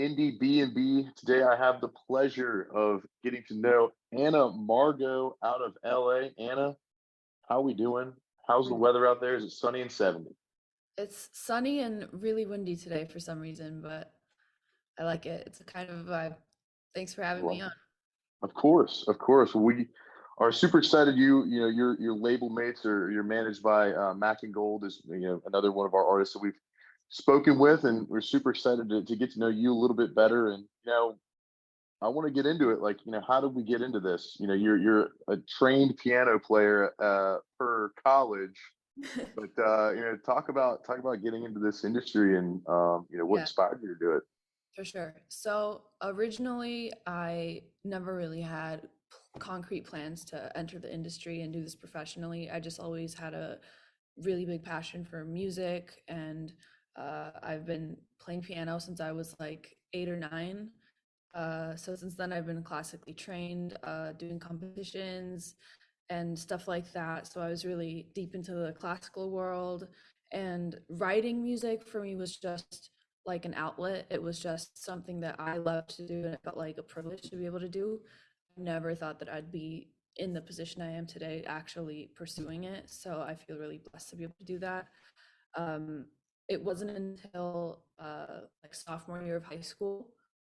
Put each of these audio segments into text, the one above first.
Indiebnb. Today I have the pleasure of getting to know Anna Margo out of LA. Anna, how we doing? How's the Mm. weather out there? Is it sunny and 70? It's sunny and really windy today for some reason, but I like it. It's a kind of a vibe. Thanks for having me Well, on. of course, of course. We are super excited. Your label mates or you're managed by Mac and Gold is another one of our artists that we've spoken with, and we're super excited to get to know you a little bit better. And I want to get into it. Like, how did we get into this? You're a trained piano player per college, but talk about getting into this industry and what Yeah, inspired you to do it. for sure. So originally, I never really had concrete plans to enter the industry and do this professionally. I just always had a really big passion for music, and I've been playing piano since I was like 8 or 9. So since then, I've been classically trained, doing competitions and stuff like that. So I was really deep into the classical world, and writing music for me was just like an outlet. It was just something that I loved to do, and it felt like a privilege to be able to do. I never thought that I'd be in the position I am today actually pursuing it. So I feel really blessed to be able to do that. Um, it wasn't until like sophomore year of high school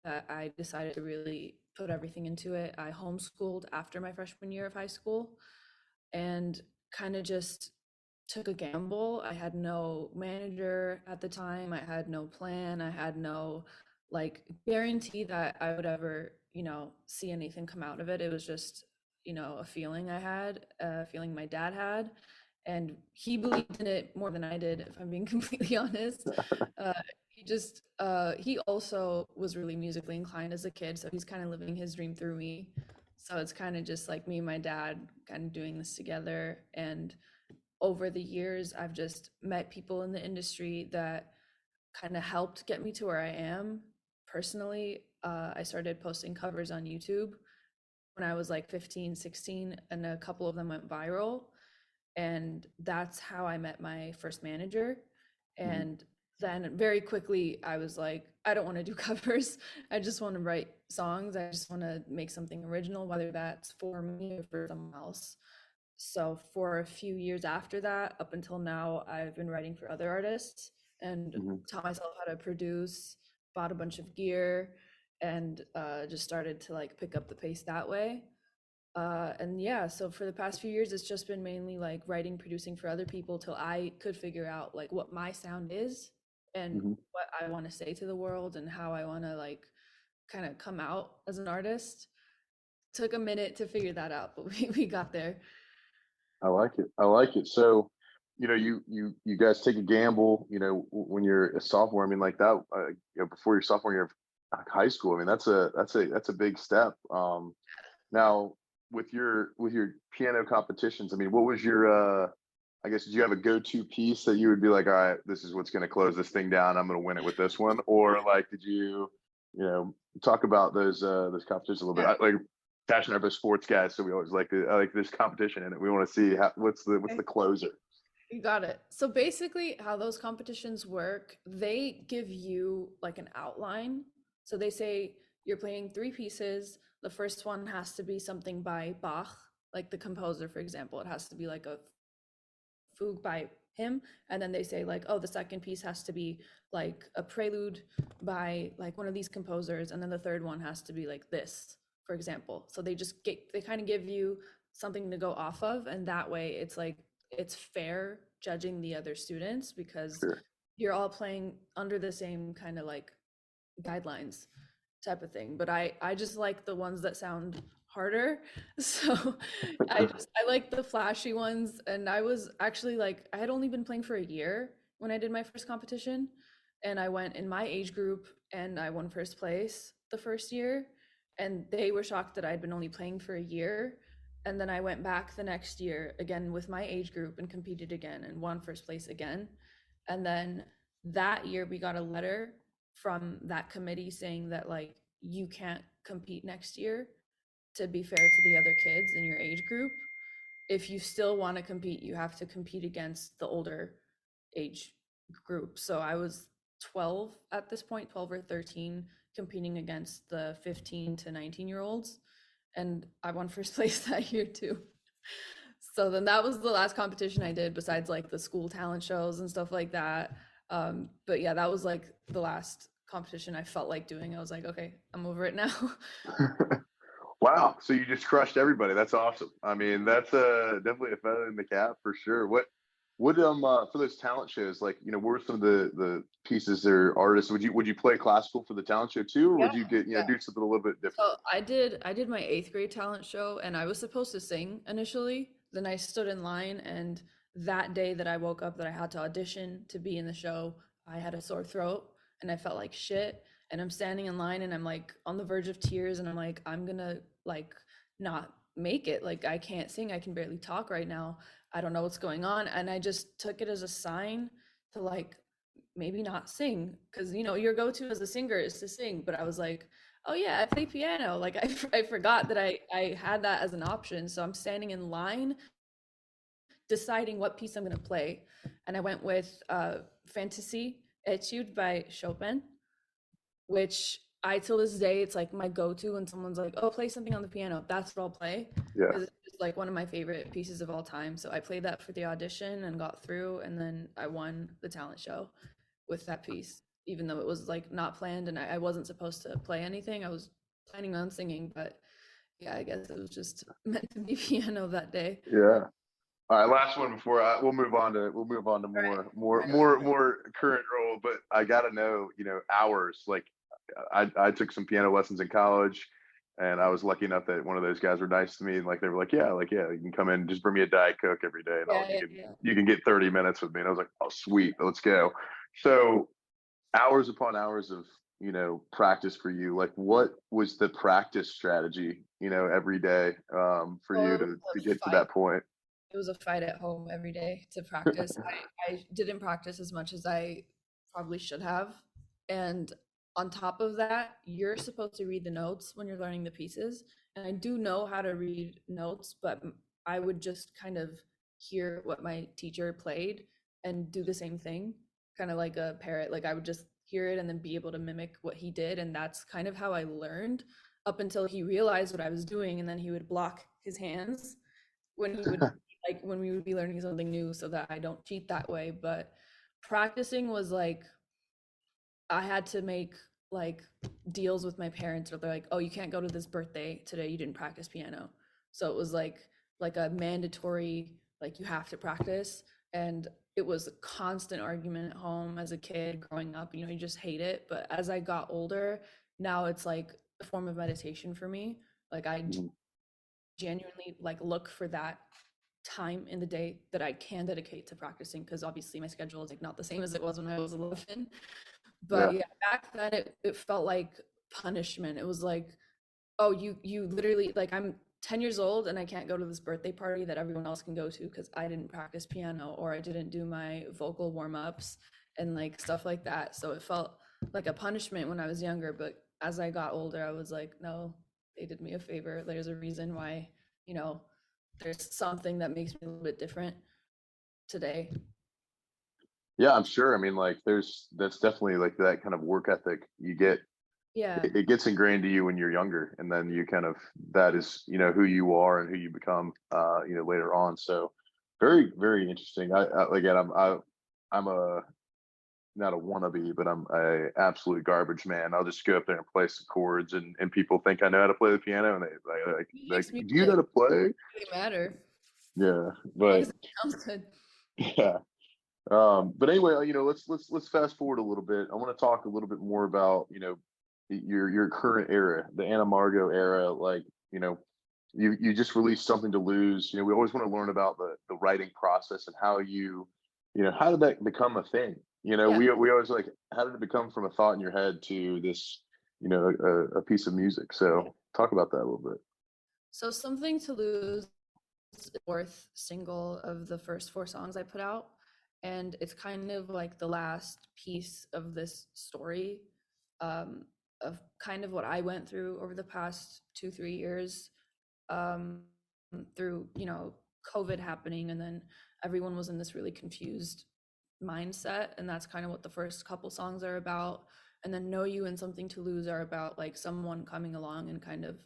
that I decided to really put everything into it. I homeschooled after my freshman year of high school and kind of just took a gamble. I had no manager at the time. I had no plan. I had no like guarantee that I would ever, see anything come out of it. It was just, a feeling I had, a feeling my dad had. And he believed in it more than I did, if I'm being completely honest. Uh, he also was really musically inclined as a kid. So he's kind of living his dream through me. So it's kind of just like me and my dad kind of doing this together. And over the years, I've just met people in the industry that kind of helped get me to where I am. Personally, I started posting covers on YouTube when I was like 15, 16, and a couple of them went viral. And that's how I met my first manager. Mhm. And then very quickly, I was like, I don't want to do covers. I just want to write songs. I just want to make something original, whether that's for me or for someone else. So for a few years after that, up until now, I've been writing for other artists and Mhm. taught myself how to produce, bought a bunch of gear, and just started to like pick up the pace that way. And yeah, so for the past few years, it's just been mainly like writing, producing for other people till I could figure out like what my sound is and Mhm. what I want to say to the world and how I want to like kind of come out as an artist. Took a minute to figure that out, but we got there. I like it. I like it. So, you guys take a gamble. When you're a sophomore. I mean, like that. Before your sophomore year of high school. I mean, that's a big step. Now, with your piano competitions, I mean, what was your I guess, did you have a go-to piece that you would be like, all right, this is what's going to close this thing down. I'm going to win it with this one, or like, did you know, talk about those competitions a little bit? Yeah. Like, Tash and I are both sports guys, so we always I like this competition in it. We want to see what's the closer. You got it. So basically, how those competitions work, they give you like an outline. So they say you're playing three pieces. The first one has to be something by Bach, like the composer, for example. It has to be like a fugue by him. And then they say, like, oh, the second piece has to be like a prelude by like one of these composers. And then the third one has to be like this, for example. So they kind of give you something to go off of. And that way it's like, it's fair judging the other students because Sure. you're all playing under the same kind of like guidelines type of thing. But I just like the ones that sound harder. So I like the flashy ones. And I was actually like I had only been playing for a year when I did my first competition. And I went in my age group and I won first place the first year. And they were shocked that I'd been only playing for a year. And then I went back the next year again with my age group and competed again and won first place again. And then that year we got a letter from that committee saying that like you can't compete next year to be fair to the other kids in your age group. If you still want to compete, you have to compete against the older age group. So I was 12 at this point, 12 or 13, competing against the 15 to 19-year-olds, and I won first place that year too. So then that was the last competition I did besides like the school talent shows and stuff like that. But yeah, that was like the last competition I felt like doing. I was like, okay, I'm over it now. Wow. So you just crushed everybody. That's awesome. I mean, that's definitely a feather in the cap for sure. What for those talent shows, like, what were some of the pieces or artists? Would you play classical for the talent show too, or Yeah, would you get, yeah. do something a little bit different? So I did my eighth grade talent show, and I was supposed to sing initially. Then I stood in line, and that day that I woke up that I had to audition to be in the show, I had a sore throat and I felt like shit. And I'm standing in line and I'm like on the verge of tears, and I'm like, I'm gonna like not make it. Like I can't sing, I can barely talk right now. I don't know what's going on. And I just took it as a sign to like maybe not sing, because your go-to as a singer is to sing. But I was like, oh yeah, I play piano. Like I forgot that I had that as an option. So I'm standing in line deciding what piece I'm going to play, and I went with Fantasy Etude by Chopin, which I till this day it's like my go-to when someone's like, oh, play something on the piano. That's what I'll play, Yeah. because it's just like one of my favorite pieces of all time. So I played that for the audition and got through, and then I won the talent show with that piece, even though it was like not planned and I wasn't supposed to play anything. I was planning on singing, but yeah, I guess it was just meant to be piano that day. Yeah. All right, last one before we'll move on to Right. more current role. But I gotta know, hours. Like, I took some piano lessons in college, and I was lucky enough that one of those guys were nice to me, and like they were like, yeah, you can come in, just bring me a Diet Coke every day, and Yeah, you yeah, can yeah. you can get 30 minutes with me. And I was like, oh sweet, let's go. So hours upon hours of practice for you. Like, what was the practice strategy, every day, for So you it was to a get to fight. that point? It was a fight at home every day to practice. I didn't practice as much as I probably should have. And on top of that, you're supposed to read the notes when you're learning the pieces. And I do know how to read notes, but I would just kind of hear what my teacher played and do the same thing, kind of like a parrot. Like I would just hear it and then be able to mimic what he did. And that's kind of how I learned up until he realized what I was doing. And then he would block his hands when he would like when we would be learning something new, so that I don't cheat that way. But practicing was like I had to make like deals with my parents where they're like, oh, you can't go to this birthday today, you didn't practice piano. So it was like a mandatory, like you have to practice. And it was a constant argument at home as a kid growing up. You just hate it. But as I got older, now it's like a form of meditation for me. Like I Mhm. genuinely like look for that time in the day that I can dedicate to practicing, because obviously my schedule is like not the same as it was when I was 11. But Yeah. yeah, back then it felt like punishment. It was like, oh, you literally like I'm 10 years old and I can't go to this birthday party that everyone else can go to because I didn't practice piano or I didn't do my vocal warm-ups and like stuff like that. So it felt like a punishment when I was younger, but as I got older, I was like, no, they did me a favor. There's a reason why, you know, there's something that makes me a little bit different today. Yeah, I'm sure. I mean, like, that's definitely like that kind of work ethic you get. Yeah. It gets ingrained to you when you're younger, and then you kind of that is who you are and who you become, later on. So, very very interesting. Again, I'm a not a wannabe, but I'm a absolute garbage man. I'll just go up there and play some chords, and people think I know how to play the piano, and they He like, makes do you know music. how to play? It doesn't matter. Yeah, As long as but it sounds good. yeah. But anyway, let's fast forward a little bit. I want to talk a little bit more about your current era, the Anna Margo era. Like, you just released Something to Lose. We always want to learn about the writing process and how how did that become a thing? Yeah. We always like, how did it become from a thought in your head to this, a piece of music? So talk about that a little bit. So Something to Lose is the fourth single of the first four songs I put out. And it's kind of like the last piece of this story, um, of kind of what I went through over the past 2, 3 years, um, through, COVID happening. And then everyone was in this really confused mindset. And that's kind of what the first couple songs are about. and then Know You and Something to Lose are about like someone coming along and kind of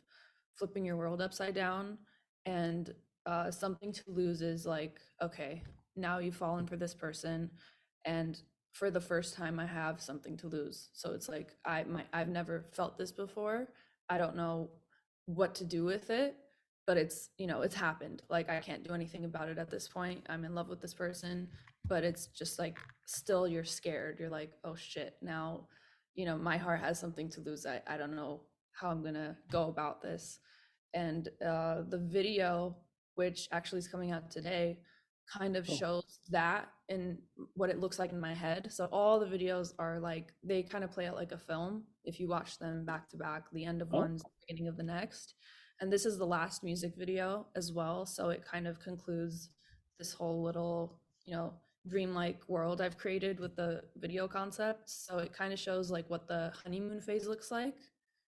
flipping your world upside down. And Something to Lose is like, okay, now you've fallen for this person, and for the first time I have something to lose. So it's like I've never felt this before. I don't know what to do with it, but it's, it's happened. Like I can't do anything about it at this point. I'm in love with this person, but it's just like still you're scared. You're like, oh shit, now, my heart has something to lose. I don't know how I'm gonna go about this. And the video, which actually is coming out today, kind of Oh, shows that and what it looks like in my head. So all the videos are like, they kind of play out like a film. If you watch them back to back, the end of oh, one's the beginning of the next. And this is the last music video as well. So it kind of concludes this whole little, dreamlike world I've created with the video concept. So it kind of shows like what the honeymoon phase looks like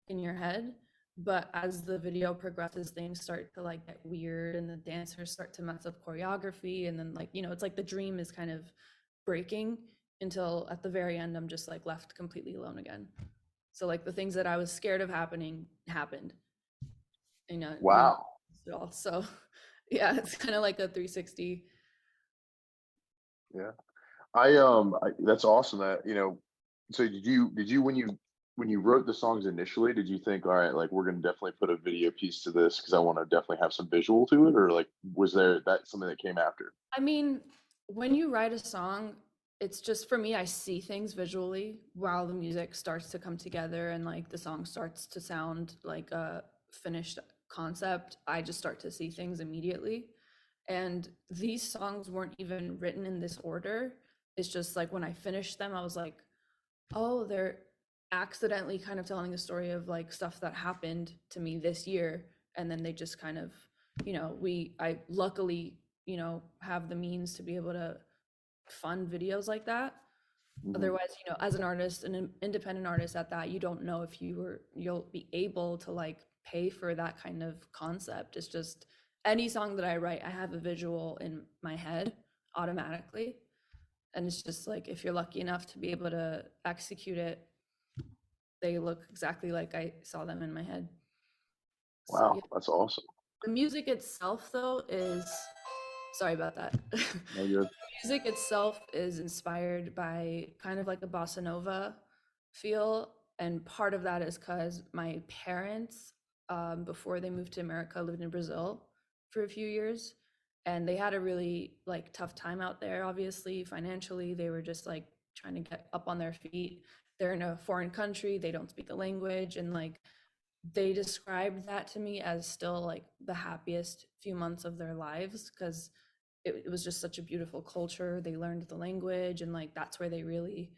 in your head. But as the video progresses, things start to like get weird and the dancers start to mess up choreography. And then like, it's like the dream is kind of breaking until at the very end, I'm just like left completely alone again. So like the things that I was scared of happening happened, no wow. at all. So yeah, it's kind of like a 360. Yeah. That's awesome that, so did you when you wrote the songs initially, did you think, all right, like we're gonna definitely put a video piece to this because I want to definitely have some visual to it, or like was there that something that came after? I mean, when you write a song, it's just for me, I see things visually while the music starts to come together and like the song starts to sound like a finished concept. I just start to see things immediately. And these songs weren't even written in this order. It's just like when I finished them, I was like, oh, they're accidentally kind of telling the story of like stuff that happened to me this year. And then they just kind of, I luckily, have the means to be able to fund videos like that. Hmm. Otherwise, as an artist, an independent artist at that, you don't know if you'll be able to like pay for that kind of concept. It's just any song that I write, I have a visual in my head automatically. And it's just like if you're lucky enough to be able to execute it, they look exactly like I saw them in my head. So yeah, Wow, that's awesome. the music itself though is, sorry about that. No good. Music itself is inspired by kind of like a bossa nova feel, and part of that is because my parents, before they moved to America, lived in Brazil for a few years, and they had a really like tough time out there. Obviously, financially, they were just like trying to get up on their feet. They're in a foreign country, they don't speak the language, and like they described that to me as still like the happiest few months of their lives because it was just such a beautiful culture. They learned the language and like that's where they really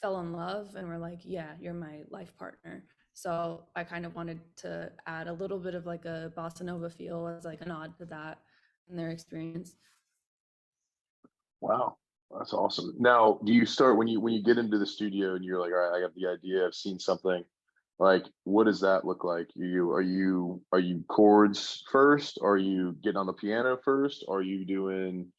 fell in love and were like, yeah, you're my life partner. So I kind of wanted to add a little bit of like a bossa nova feel as like a nod to that and their experience. Wow, that's awesome. Now, do you start when you get into the studio and you're like, all right, I got the idea, I've seen something. Like, what does that look like? Are you chords first? Are you getting on the piano first? Are you doing,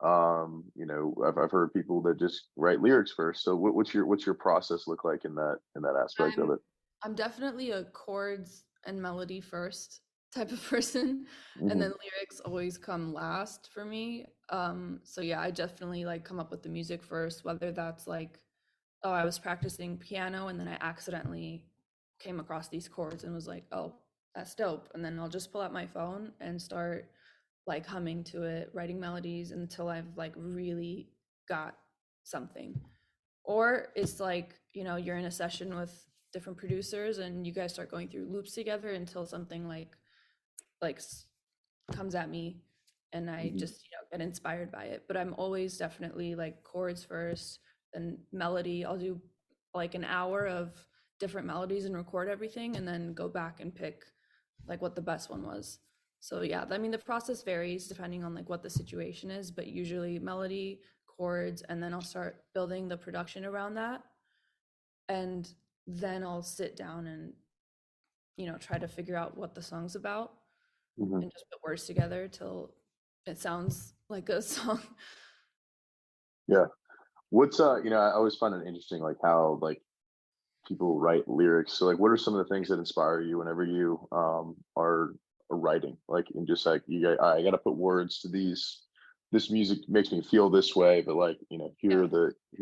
I've heard people that just write lyrics first. So what's your process look like in that aspect of I'm it? I'm definitely a chords and melody first type of person, and Hmm. then lyrics always come last for me. So yeah, I definitely like come up with the music first, whether that's like, oh, I was practicing piano and then I accidentally came across these chords and was like, oh, that's dope. And then I'll just pull out my phone and start like humming to it, writing melodies until I've like really got something. Or it's like, you're in a session with different producers and you guys start going through loops together until something like comes at me and I Hmm. just, get inspired by it. But I'm always definitely like chords first, then melody. I'll do like an hour of different melodies and record everything and then go back and pick like what the best one was. So yeah, I mean the process varies depending on like what the situation is, but usually melody, chords, and then I'll start building the production around that. And then I'll sit down and, try to figure out what the song's about Hmm. and just put words together till it sounds like a song. Yeah. I always find it interesting, like how like people write lyrics. So like, what are some of the things that inspire you whenever you are writing? Like, and just like I got to put words to these. This music makes me feel this way, but like, Yeah. here are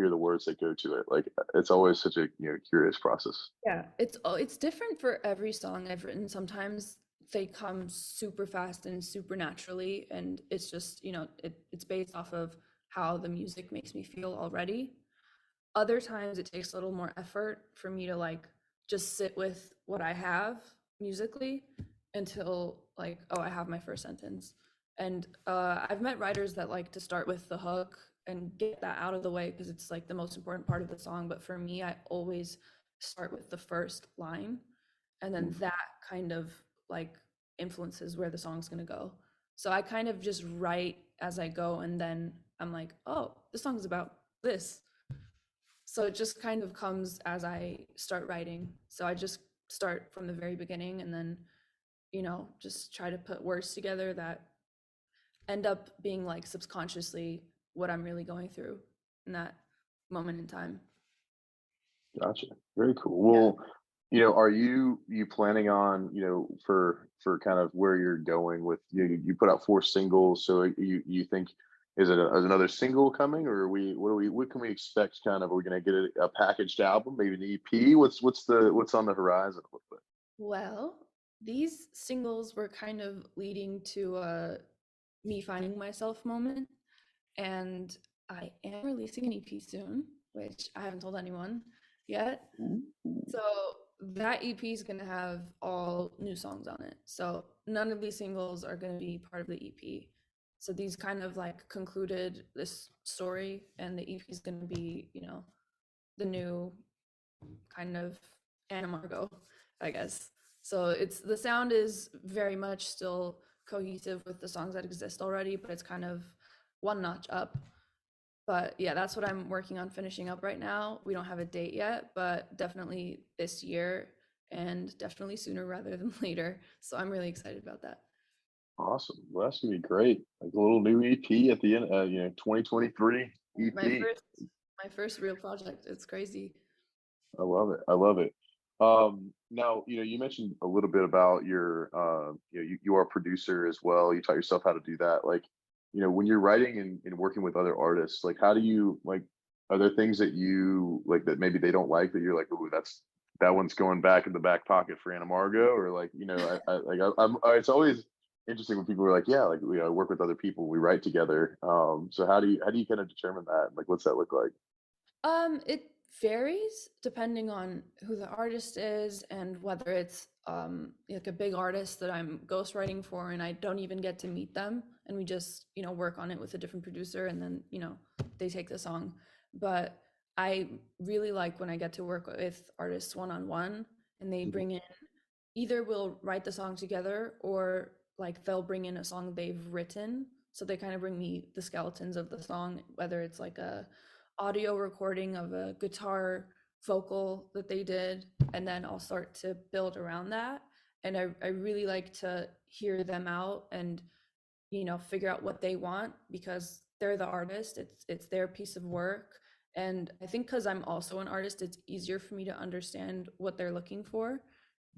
the words that go to it. Like, it's always such a curious process. Yeah, it's different for every song I've written. Sometimes they come super fast and super naturally, and it's just, it's based off of how the music makes me feel already. Other times it takes a little more effort for me to like just sit with what I have musically until like, oh, I have my first sentence. And I've met writers that like to start with the hook and get that out of the way because it's like the most important part of the song. But for me, I always start with the first line, and then Mm, that kind of like influences where the song's gonna go. So I kind of just write as I go, and then I'm like, oh, this song's about this. So it just kind of comes as I start writing. So I just start from the very beginning and then, just try to put words together that end up being like subconsciously what I'm really going through in that moment in time. Gotcha. Very cool. Yeah. Well, are you planning on, for kind of where you're going with you put out 4 singles, so you think is another single coming, or are what can we expect kind of, are we gonna get a packaged album, maybe an EP? What's on the horizon with it? Well, these singles were kind of leading to a me finding myself moment. And I am releasing an EP soon, which I haven't told anyone yet. Ooh, So that EP is going to have all new songs on it. So none of these singles are going to be part of the EP. So these kind of like concluded this story, and the EP is going to be, the new kind of Anna Margo, I guess. So it's the sound is very much still cohesive with the songs that exist already, but it's kind of one notch up. But yeah, that's what I'm working on finishing up right now. We don't have a date yet, but definitely this year and definitely sooner rather than later. So I'm really excited about that. awesome. Well, that's gonna be great. Like a little new EP at the end, 2023 My EP. first my first real project. It's crazy. I love it. I love it. Now, you mentioned a little bit about your, you are a producer as well. You taught yourself how to do that. Like, when you're writing and working with other artists, like, how do you like? Are there things that you like that maybe they don't like that you're like, oh, that one's going back in the back pocket for Anna Margo, or like, it's always interesting when people are like, yeah, like we work with other people, we write together. So how do you kind of determine that? Like, what's that look like? It varies depending on who the artist is and whether it's like a big artist that I'm ghostwriting for and I don't even get to meet them and we just, work on it with a different producer and then, they take the song. But I really like when I get to work with artists one on one and they Mhm. bring in either we'll write the song together or like they'll bring in a song they've written. So they kind of bring me the skeletons of the song, whether it's like a audio recording of a guitar vocal that they did, and then I'll start to build around that. And I really like to hear them out and figure out what they want because they're the artist. It's their piece of work. And I think because I'm also an artist, it's easier for me to understand what they're looking for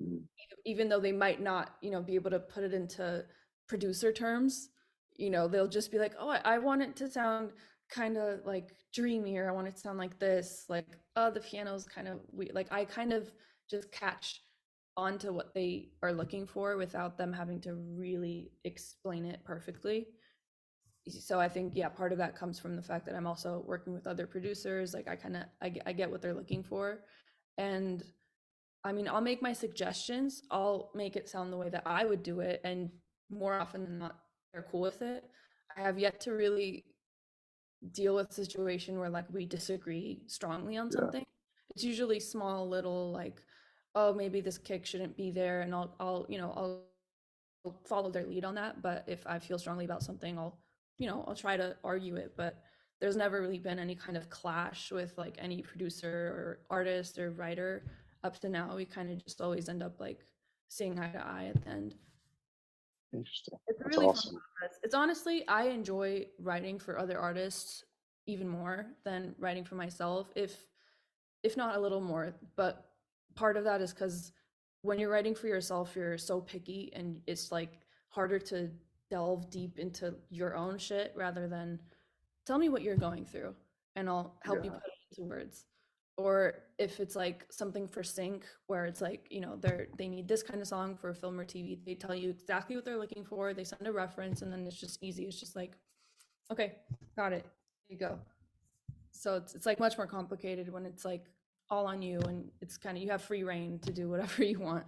Mhm. even though they might not, be able to put it into producer terms, they'll just be like, oh, I want it to sound kind of like dreamy, or I want it to sound like this, like, oh, the piano's kind of weird. Like I kind of just catch onto what they are looking for without them having to really explain it perfectly. So I think, yeah, part of that comes from the fact that I'm also working with other producers. Like I get what they're looking for. And I mean, I'll make my suggestions. I'll make it sound the way that I would do it, and more often than not, they're cool with it. I have yet to really deal with a situation where like we disagree strongly on Yeah. something. It's usually small little like, oh, maybe this kick shouldn't be there, and I'll follow their lead on that. But if I feel strongly about something, I'll try to argue it. But there's never really been any kind of clash with like any producer or artist or writer up to now. We kind of just always end up like seeing eye to eye at the end. Interesting. It's a That's really fun awesome. process. It's honestly, I enjoy writing for other artists even more than writing for myself, if not a little more. But part of that is because when you're writing for yourself, you're so picky and it's like harder to delve deep into your own shit rather than tell me what you're going through and I'll help you Yeah, put it into words. Or if it's like something for sync where it's like, they need this kind of song for film or TV, they tell you exactly what they're looking for, they send a reference, and then it's just easy. It's just like, okay, got it. Here you go. So it's like much more complicated when it's like all on you and it's kind of you have free reign to do whatever you want.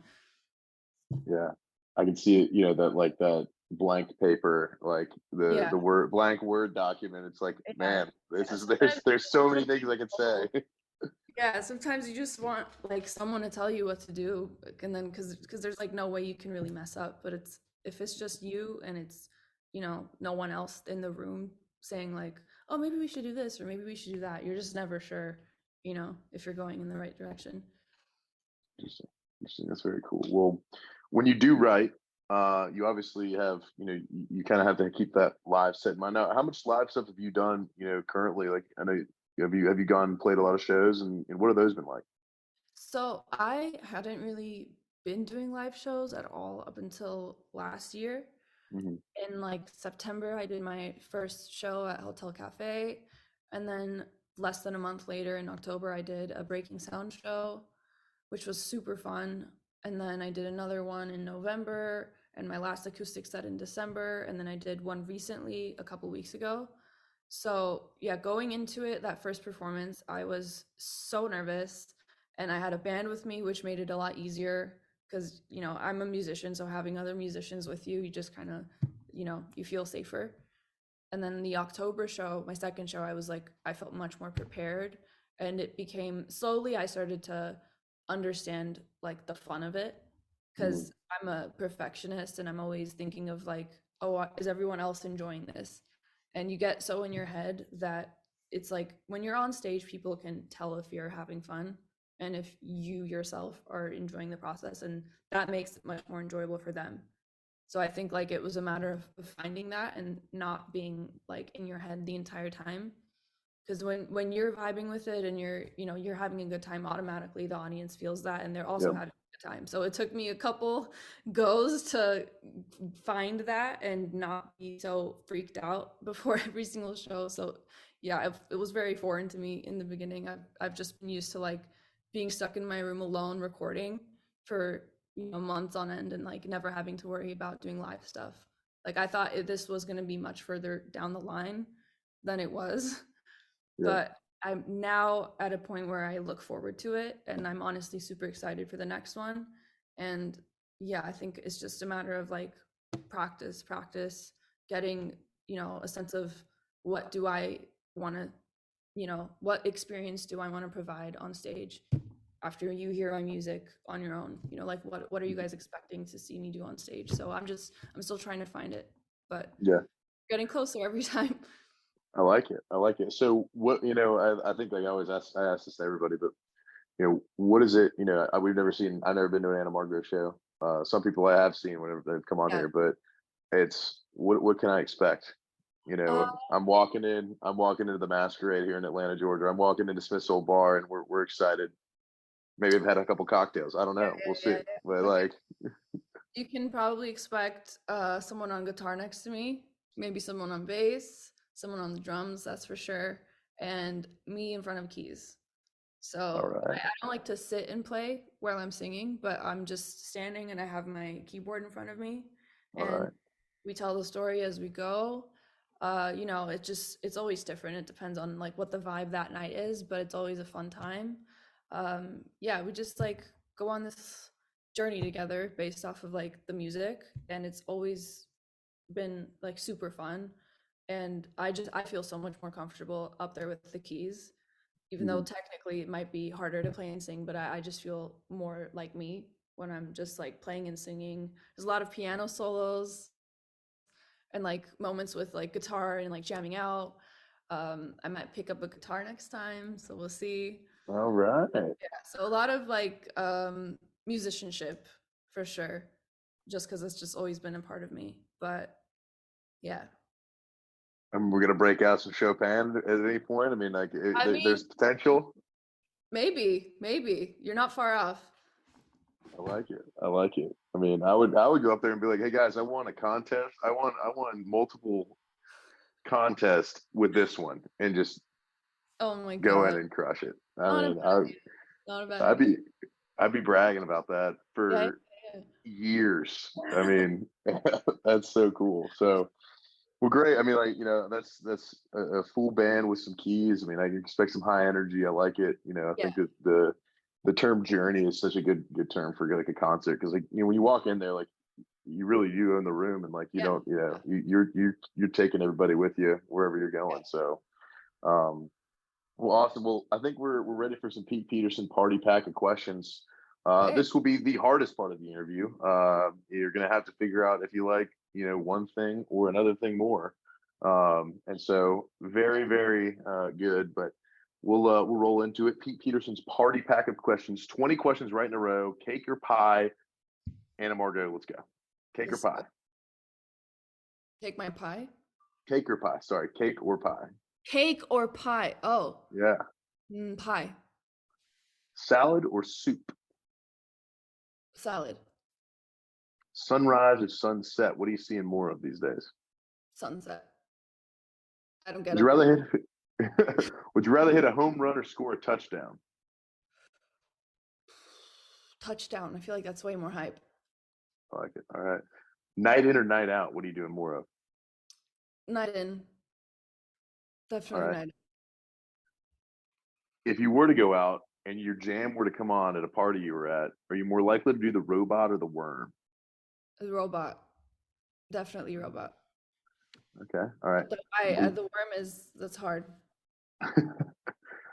yeah. I can see it, that like that blank paper, like Yeah. the word blank Word document. It's like, Yeah. man, this Yeah. is Sometimes there's so many things I could say. yeah, sometimes you just want like someone to tell you what to do, like, and then because there's like no way you can really mess up. But it's if it's just you and it's no one else in the room saying like, oh, maybe we should do this or maybe we should do that. You're just never sure, if you're going in the right direction. Interesting. Interesting. That's very cool. Well, when you do write, you obviously have, you kind of have to keep that live set in mind. Now, how much live stuff have you done, currently? Like, I know, have you gone and played a lot of shows, and what have those been like? So I hadn't really been doing live shows at all up until last year. Hmm. In like September, I did my first show at Hotel Cafe. And then less than a month later in October, I did a Breaking Sound show, which was super fun. And then I did another one in November and my last acoustic set in December. And then I did one recently a couple weeks ago. So, yeah, going into it, that first performance, I was so nervous and I had a band with me, which made it a lot easier because, I'm a musician. So having other musicians with you, you just kind of, you feel safer. And then the October show, my second show, I was like, I felt much more prepared. And it became slowly, I started to understand like the fun of it Hmm. because I'm a perfectionist and I'm always thinking of like, oh, is everyone else enjoying this? And you get so in your head that it's like when you're on stage, people can tell if you're having fun and if you yourself are enjoying the process. And that makes it much more enjoyable for them. So I think like it was a matter of finding that and not being like in your head the entire time. Because when you're vibing with it and you're having a good time, automatically the audience feels that and they're also Yep. having a good time. So it took me a couple goes to find that and not be so freaked out before every single show. So yeah, it was very foreign to me in the beginning. I've just been used to like being stuck in my room alone recording for months on end and like never having to worry about doing live stuff. Like I thought this was going to be much further down the line than it was, Yeah. but I'm now at a point where I look forward to it and I'm honestly super excited for the next one. And yeah, I think it's just a matter of like practice, getting, a sense of what do I want to, what experience do I want to provide on stage after you hear my music on your own, like what are you guys expecting to see me do on stage? So I'm still trying to find it, but Yeah. getting closer every time. I like it. I like it. So what, I think like I ask this to everybody, but what is it, I've never been to an Anna Margo show. Some people I have seen whenever they've come on Yeah. here, but it's what can I expect? Uh, I'm walking into the Masquerade here in Atlanta, Georgia. I'm walking into Smith's Old Bar and we're excited. Maybe I've had a couple cocktails. I don't know. We'll see. yeah, But yeah. Okay. like, You can probably expect someone on guitar next to me, maybe someone on bass, someone on the drums, that's for sure, and me in front of keys. all So right, I don't like to sit and play while I'm singing, but I'm just standing and I have my keyboard in front of me, all and right. we tell the story as we go. It's always different. It depends on like what the vibe that night is, but it's always a fun time. Yeah, we just like go on this journey together based off of like the music, and it's always been like super fun. And I feel so much more comfortable up there with the keys, even though Mhm. technically it might be harder to play and sing, but I just feel more like me when I'm just like playing and singing. There's a lot of piano solos and like moments with like guitar and like jamming out. I might pick up a guitar next time, so we'll see. All right. Yeah, so a lot of like musicianship for sure, just because it's just always been a part of me. But yeah, And we're gonna break out some Chopin at any point. I mean, like I mean, there's potential. maybe you're not far off. I like it. I like it. I mean, I would go up there and be like, "Hey guys, I won a contest. I won multiple contests with this one," and just Oh my go in God. and crush it. I Not a mean, bad I idea. Not a bad I'd idea. be I'd be bragging about that Yeah, for yeah, years. I mean, that's so cool. So, well, great. I mean, like, that's a full band with some keys. I mean, I expect some high energy. I like it. I yeah. think that the term journey is such a good term for like a concert because, like, when you walk in there, like, you really do own the room, and like, you Yeah, don't, yeah, you're taking everybody with you wherever you're yeah. going. So, um, well, awesome. Well, I think we're ready for some Pete Peterson party pack of questions. Okay. This will be the hardest part of the interview. You're going to have to figure out if you like, one thing or another thing more. And so very, very good. But we'll roll into it. Pete Peterson's party pack of questions. 20 questions right in a row. Cake or pie? Anna Margo, let's go. Cake or Let's go. pie? Take my pie. Cake or pie? Sorry, cake or pie? Cake or pie? Oh, Yeah. pie. Salad or soup? Salad. Sunrise or sunset? What are you seeing more of these days? Sunset. I don't get Would you up early. rather hit would you rather hit a home run or score a touchdown? Touchdown. I feel like that's way more hype. I like it. All right. Night in or night out? What are you doing more of? Night in. All Definitely right. night If you were to go out and your jam were to come on at a party you were at, are you more likely to do the robot or the worm? in. The robot. Definitely robot. Okay. All right. The worm is that's hard.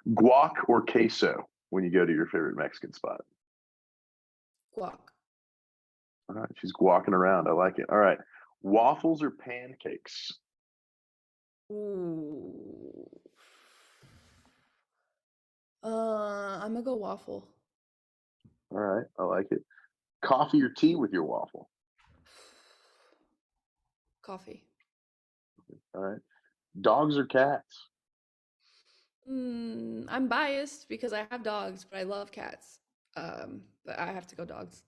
Guac or queso when you go to your favorite Mexican spot? Guac. All right. She's guacking around. I like it. All right. Waffles or pancakes? Ooh. I'm gonna go waffle. All right. I like it. Coffee or tea with your waffle? Coffee. All right. Dogs or cats? I'm biased because I have dogs, but I love cats. But I have to go dogs.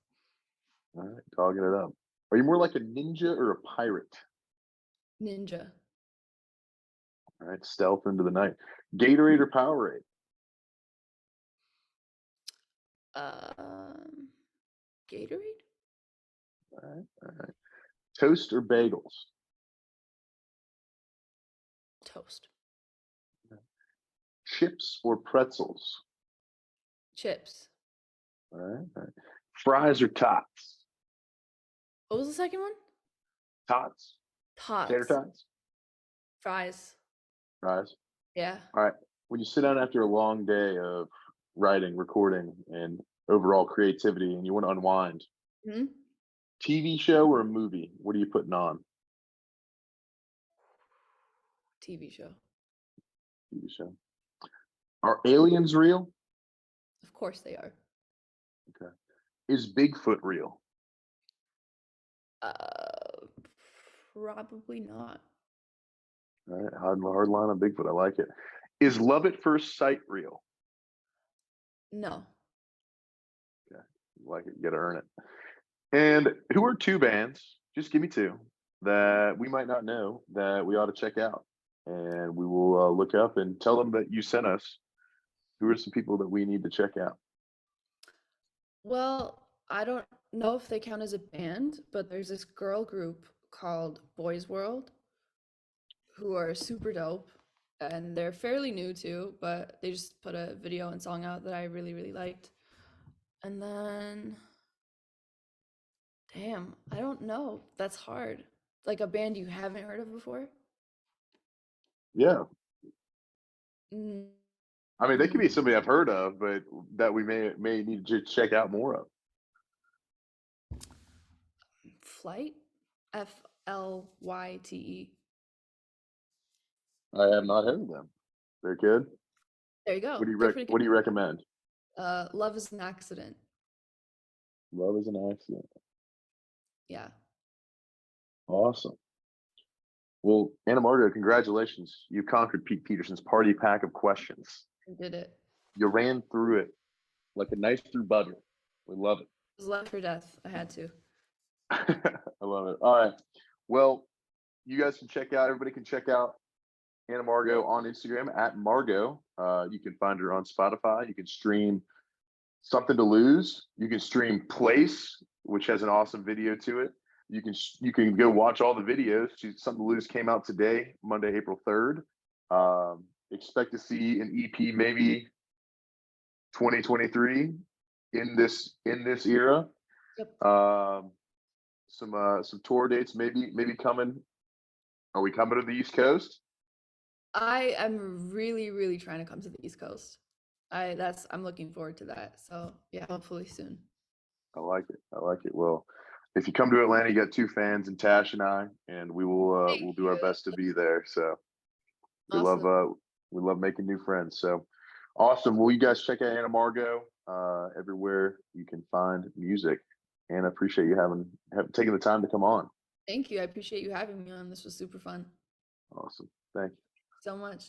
All right, dogging it up. Are you more like a ninja or a pirate? Ninja. All right, stealth into the night. Gatorade or Powerade? Um, Gatorade? All right, all right. Toast or bagels? Toast. Chips or pretzels? Chips. All right, all right. Fries or tots? What was the second one? Tots? Tater Tots. tots? Fries. Fries. Yeah. All right. When you sit down after a long day of writing, recording, and overall creativity, and you want to unwind, Hmm. TV show or a movie? What are you putting on? TV show. TV show. Are aliens real? Of course they are. Okay. Is Bigfoot real? Uh, Probably not. All right, hard line on Bigfoot. I like it. Is love at first sight real? No. Okay, like it. You got to earn it. And who are two bands? Just give me two that we might not know that we ought to check out, and we will look up and tell them that you sent us. Who are some people that we need to check out? Well, I don't know if they count as a band, but there's this girl group called Boys World who are super dope and they're fairly new too, but they just put a video and song out that I really, really liked. And then, damn, I don't know. That's hard. Like a band you haven't heard of before? Yeah, Mm, I mean they could be mm, somebody I've heard of, but that we may need to check out more of. Flight? Flyte. I have not heard of them. They're good. There you go. They're pretty What do you recommend? good. Love is an accident. Love is an accident. Yeah. Awesome. Well, Anna Margo, congratulations. You conquered Pete Peterson's party pack of questions. I did it. You ran through it like a knife through butter. We love it. was left for death. I had to. I love it. All right. Well, you guys can check out, everybody can check out Anna Margo on Instagram at Margo. You can find her on Spotify. You can stream Something to Lose. You can stream Place, which has an awesome video to it. You can go watch all the videos. Something to Lose came out today, Monday, April 3rd. Expect to see an EP maybe 2023 in this era. Yep. Some tour dates maybe coming. Are we coming to the East Coast? I am really, really trying to come to the East Coast. I'm looking forward to that. So yeah, hopefully soon. I like it. I like it. Well, if you come to Atlanta, you got two fans, and Tash and I, and Thank we'll do our you. best to be there. So we love Awesome. we love making new friends. So awesome. Well, you guys check out Anna Margo everywhere you can find music. And I appreciate you taking the time to come on. Thank you. I appreciate you having me on. This was super fun. Awesome. Thank you. So much.